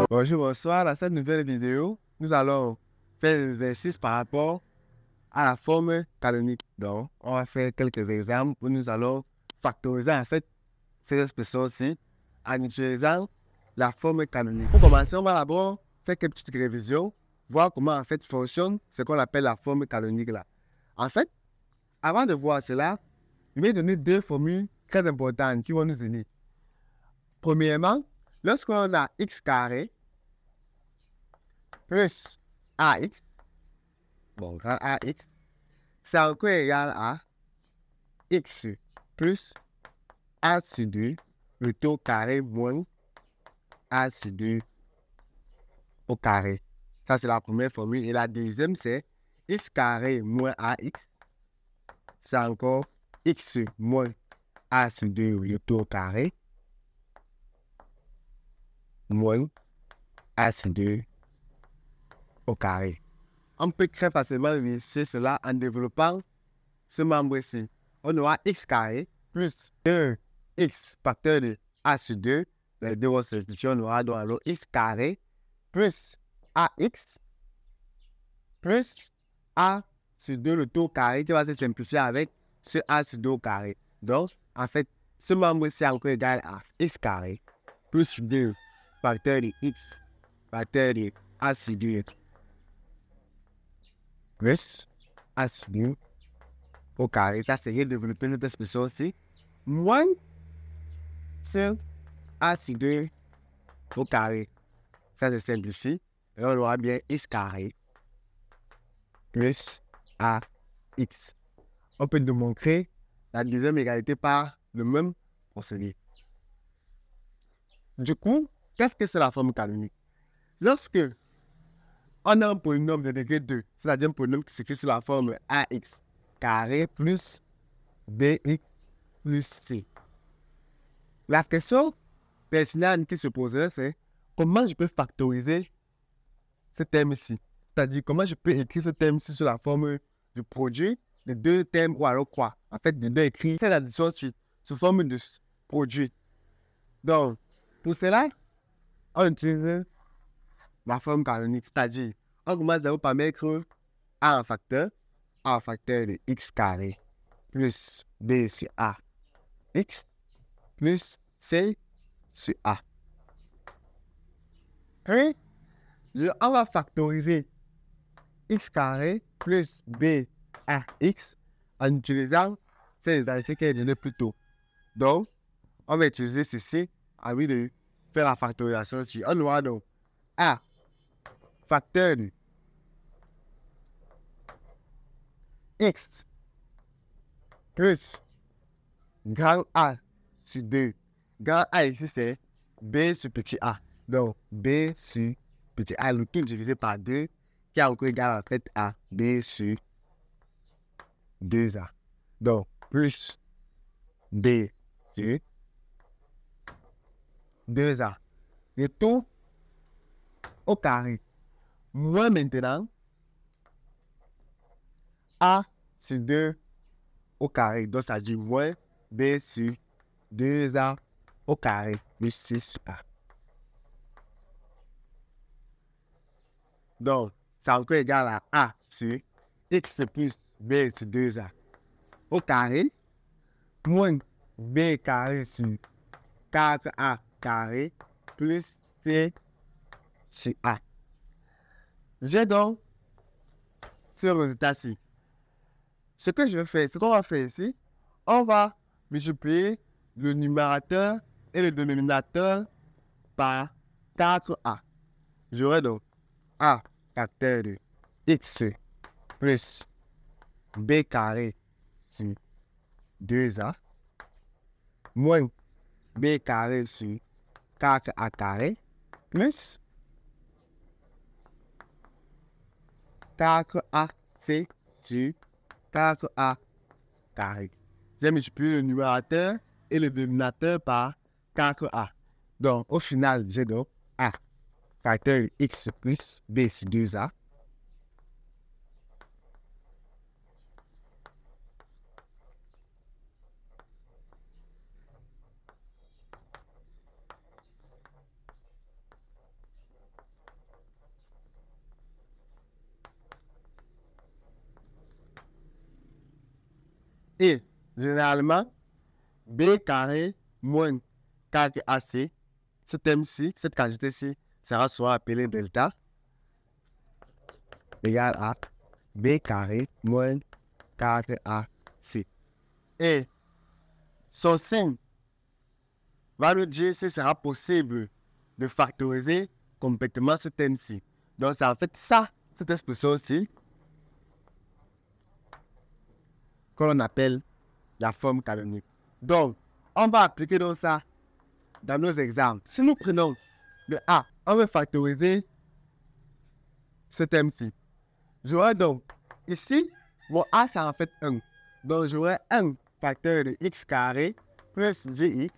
Bonjour, bonsoir. Dans cette nouvelle vidéo, nous allons faire des exercices par rapport à la forme canonique. Donc, on va faire quelques exemples où nous allons factoriser en fait ces expressions-ci en utilisant la forme canonique. Pour commencer, on va d'abord faire quelques petites révisions, voir comment en fait fonctionne ce qu'on appelle la forme canonique là. En fait, avant de voir cela, je vais donner deux formules très importantes qui vont nous aider. Premièrement, lorsqu'on a x carré plus ax, bon, grand ax, c'est encore égal à x plus a sur 2, le tout carré moins a sur 2 au carré. Ça, c'est la première formule. Et la deuxième, c'est x carré moins ax, c'est encore x moins a sur 2, le tout au carré, moins a sur 2 au carré. On peut très facilement vérifier cela en développant ce membre-ci. On aura x carré plus 2x facteur de a sur 2. Les deux vont se simplifier. On aura donc alors x carré plus ax plus a sur 2 le tout au carré qui va se simplifier avec ce a sur 2 au carré. Donc, en fait, ce membre-ci est encore égal à x carré plus 2 facteur de x facteur de a sur 2 plus a sur 2 au carré. Ça, c'est redévelopper notre expression-ci. Moins sur a sur 2 au carré. Ça, se simplifie. Et on aura bien x carré plus ax. On peut démontrer la deuxième égalité par le même procédé. Du coup, qu'est-ce que c'est la forme canonique? Lorsque on a un polynôme de degré 2, c'est-à-dire un polynôme qui s'écrit sous la forme ax carré plus bx plus c. La question pertinente qui se poserait, c'est comment je peux factoriser ce terme-ci? C'est-à-dire comment je peux écrire ce terme-ci sous la forme du produit de deux termes ou alors quoi? En fait, de deux écrire cette addition sous forme de produit. Donc, pour cela, on utilise la forme canonique, c'est-à-dire on commence d'abord par mettre a en facteur de x carré plus b sur a x plus c sur a. Puis, on va factoriser x carré plus b à x en utilisant ces identités qui est donné plus tôt. Donc, on va utiliser ceci envie de faire la factorisation ici. On aura donc a facteur de x plus grand A sur 2. Grand A ici, c'est b sur petit a. Donc, b sur petit a, le tout divisé par 2, qui est encore égal en fait à b sur 2a. Donc, plus b sur 2a. Le tout au carré. Moins maintenant, a sur 2 au carré. Donc, ça dit moins b sur 2a au carré plus 6 sur a. Donc, c'est encore égal à a sur x plus b sur 2a au carré moins b carré sur 4a carré plus c sur a. J'ai donc ce résultat-ci. Ce que je vais faire, ce qu'on va faire ici, on va multiplier le numérateur et le dénominateur par 4a. J'aurai donc a facteur de x plus b carré sur 2a moins b carré sur 4a carré plus 4ac sur 4a carré. J'ai multiplié le numérateur et le dénominateur par 4a. Donc, au final, j'ai donc a facteur de x plus b sur 2a Et généralement, B carré moins 4AC, ce terme-ci, cette quantité-ci, sera soit appelée delta égale à B carré moins 4AC. Et son signe va nous dire si sera possible de factoriser complètement ce terme-ci. Donc, c'est en fait ça, cette expression-ci, que l'on appelle la forme canonique. Donc, on va appliquer donc ça dans nos exemples. Si nous prenons le A, on veut factoriser ce terme-ci. J'aurai donc, ici, mon A, c'est en fait 1. Donc, j'aurai 1 facteur de x carré plus gx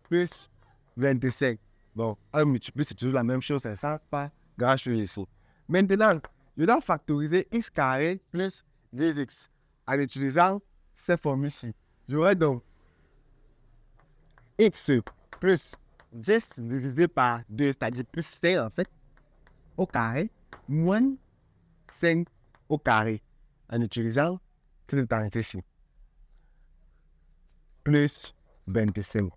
plus 25. Bon, 1 multiplié, c'est toujours la même chose, ça ne change pas grand-chose ici. Maintenant, je dois factoriser x carré plus 10x en utilisant ces formules-ci. J'aurai donc x plus 10 divisé par 2, c'est-à-dire plus 5 en fait, au carré, moins 5 au carré, en utilisant cette étendue-ci, plus 25.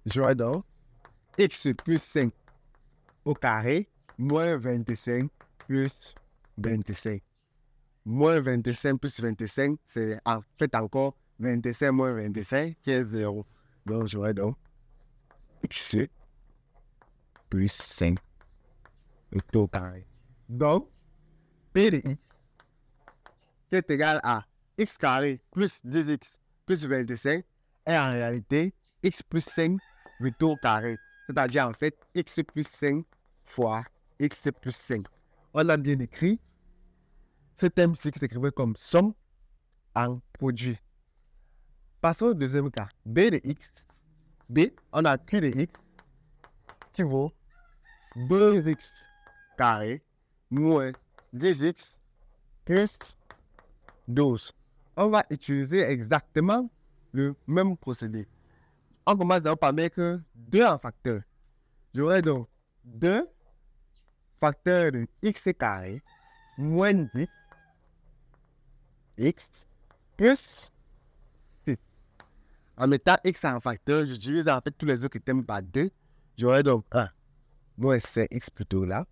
J'aurai donc x plus 5 au carré, moins 25 plus 25. Moins 25 plus 25, c'est en fait encore 25 moins 25 qui est 0. Donc, j'aurai donc x plus 5 au carré. Donc, P de x qui est égal à x carré plus 10x plus 25 est en réalité x plus 5 au carré. C'est-à-dire en fait x plus 5 fois x plus 5. On a bien écrit ce terme-ci qui s'écrivait comme somme en produit. Passons au deuxième cas. B de x. B, on a Q de x qui vaut 2x carré moins 10x plus 12. On va utiliser exactement le même procédé. On commence d'abord par mettre 2 en facteur. J'aurai donc 2 facteurs de x carré moins 10 x plus 6. En mettant x en facteur, je divise en fait tous les autres items par 2. J'aurai donc 1 moins 5x plutôt là.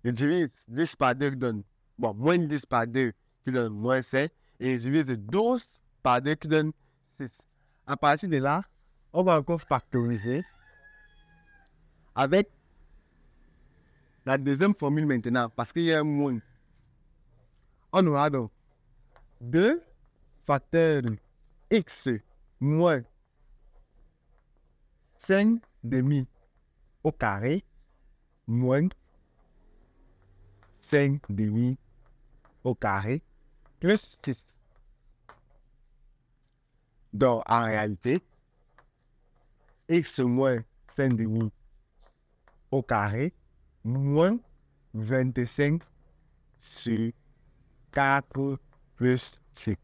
Je divise 10 par 2 qui donne, bon, moins 10 par 2 qui donne moins 5. Et je divise 12 par 2 qui donne 6. À partir de là, on va encore factoriser avec la deuxième formule maintenant, parce qu'il y a un moins. On aura donc 2 facteurs de x moins 5 demi au carré moins 5 demi au carré plus 6. Donc, en réalité, x moins 5 demi au carré moins 25 sur 4 plus 6.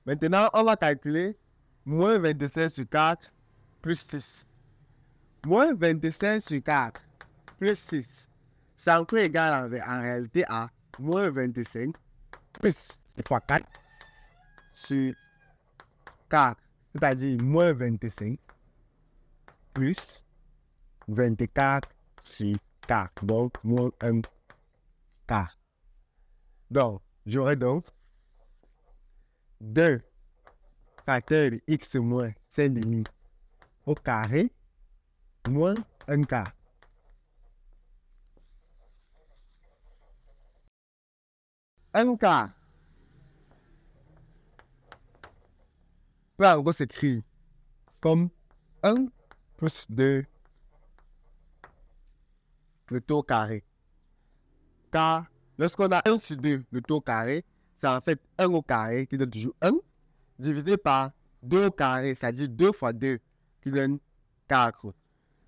Maintenant, on va calculer moins 25 sur 4 plus 6. Moins 25 sur 4 plus 6, c'est encore égal en réalité à moins 25 plus fois 4 sur 4, c'est-à-dire moins 25 plus 24 sur 4, donc moins 1 quart. Donc, j'aurai donc 2 facteurs de x moins 5 demi au carré moins 1 quart. Un quart peut encore s'écrire comme 1 plus 2 le taux carré. Car lorsqu'on a 1 sur 2 le taux carré, c'est en fait 1 au carré qui donne toujours 1, divisé par 2 au carré, c'est-à-dire 2 fois 2 qui donne 4.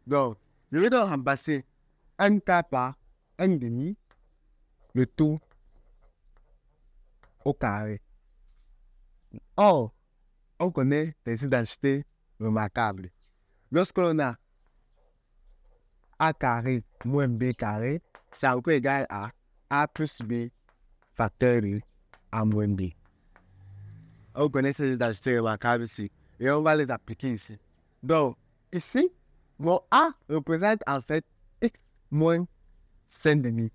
Donc, je vais donc remplacer 1 quart par 1 demi, le taux au carré. Or, on connaît des identités remarquables. Lorsque l'on a a carré moins b carré, c'est encore égal à A plus B facteur de A moins B. On connaît ces identités remarquables ici. Et on va les appliquer ici. Donc, ici, mon A représente en fait X moins 5,5.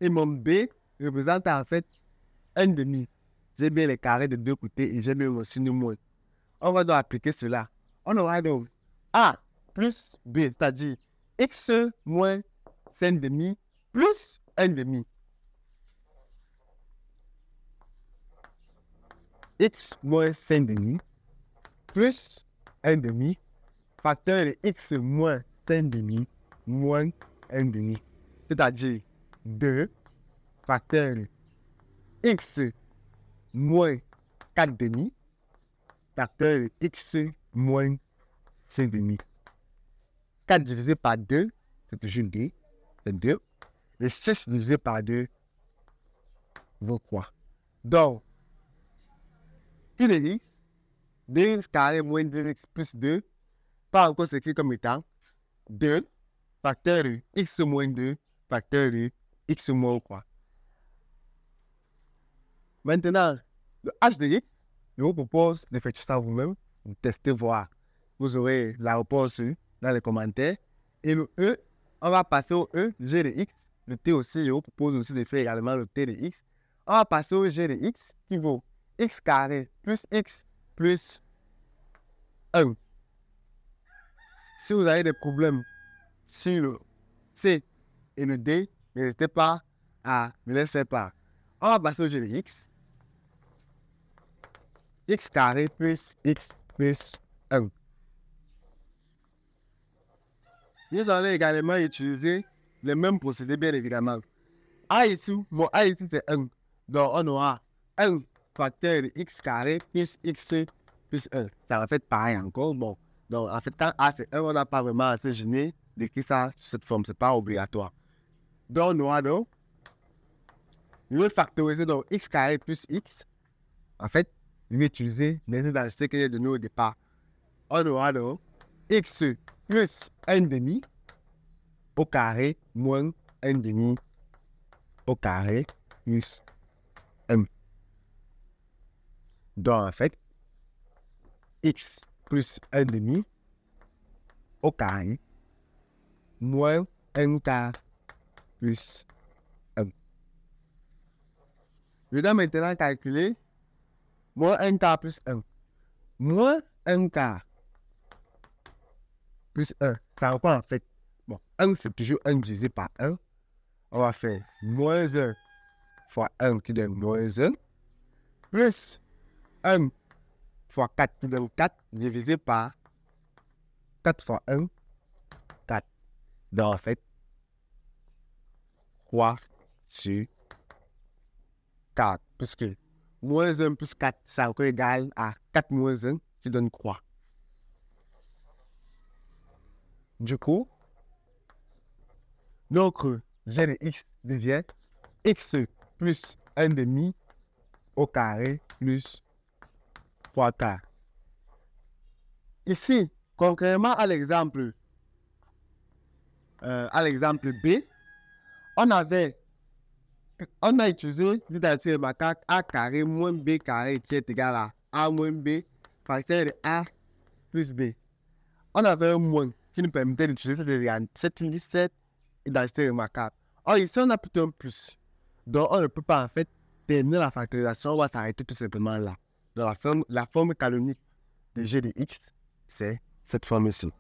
Et mon B représente en fait 1,5. J'ai bien les carrés de deux côtés et j'ai bien aussi le moins. On va donc appliquer cela. On aura donc A plus B, c'est-à-dire X moins 5,5 plus 1,5. X moins 5,5 plus 1,5 facteur de X moins 5,5 moins 1,5. C'est-à-dire 2 facteur de X moins 4,5 facteur de X moins 5,5. 4 divisé par 2, c'est toujours 2. C'est 2. Et 6 divisé par 2 vaut quoi? Donc, Q de X, 2x carré moins 2x plus 2, pas encore s'écrit comme étant 2 facteur de X moins 2 facteur de X moins quoi. Maintenant, le H de X, je vous propose de faire ça vous-même, de tester, voir. Vous aurez la réponse dans les commentaires. Et le E, on va passer au E, G de X. Le T aussi, je vous propose aussi de faire également le T de X. On va passer au G de X qui vaut X carré plus X plus 1. Si vous avez des problèmes sur le C et le D, n'hésitez pas à me les faire part. On va passer au G de X. X carré plus X plus 1. Nous allons également utiliser le même procédé, bien évidemment. A ici, mon A ici c'est 1. Donc on aura 1 facteur de X carré plus X plus 1. Ça va faire pareil encore. Bon. Donc en fait, quand A c'est 1, on n'a pas vraiment assez gêné d'écrire ça sous cette forme. Ce n'est pas obligatoire. Donc on aura donc, je vais factoriser donc X carré plus X. En fait, je vais utiliser les identités que j'ai données au départ. On aura donc X plus 1,5 au carré moins 1,5 au carré plus 1. Donc en fait, X plus 1,5 au carré moins 1 quart plus 1. Je dois maintenant calculer moins 1 quart plus 1. Moins 1 quart plus 1. Ça va quoi en fait? Bon, 1 c'est toujours 1 divisé par 1. On va faire moins 1 fois 1 qui donne moins 1. Plus 1 fois 4 qui donne 4 divisé par 4 fois 1, 4. Donc en fait, 3 sur 4. Puisque moins 1 plus 4, c'est encore égal à 4 moins 1 qui donne 3. Du coup, notre G de X devient X plus 1,5 au carré plus 3 quarts. Ici, concrètement à l'exemple B, on a utilisé l'identité de macaque A carré moins B carré qui est égal à A moins B facteur de A plus B. On avait un moins qui nous permettait d'utiliser cette identité remarquable. Or ici, on a plutôt un plus. Donc, on ne peut pas en fait terminer la factorisation, on va s'arrêter tout simplement là. Donc, la forme canonique de G de X, c'est cette forme ici.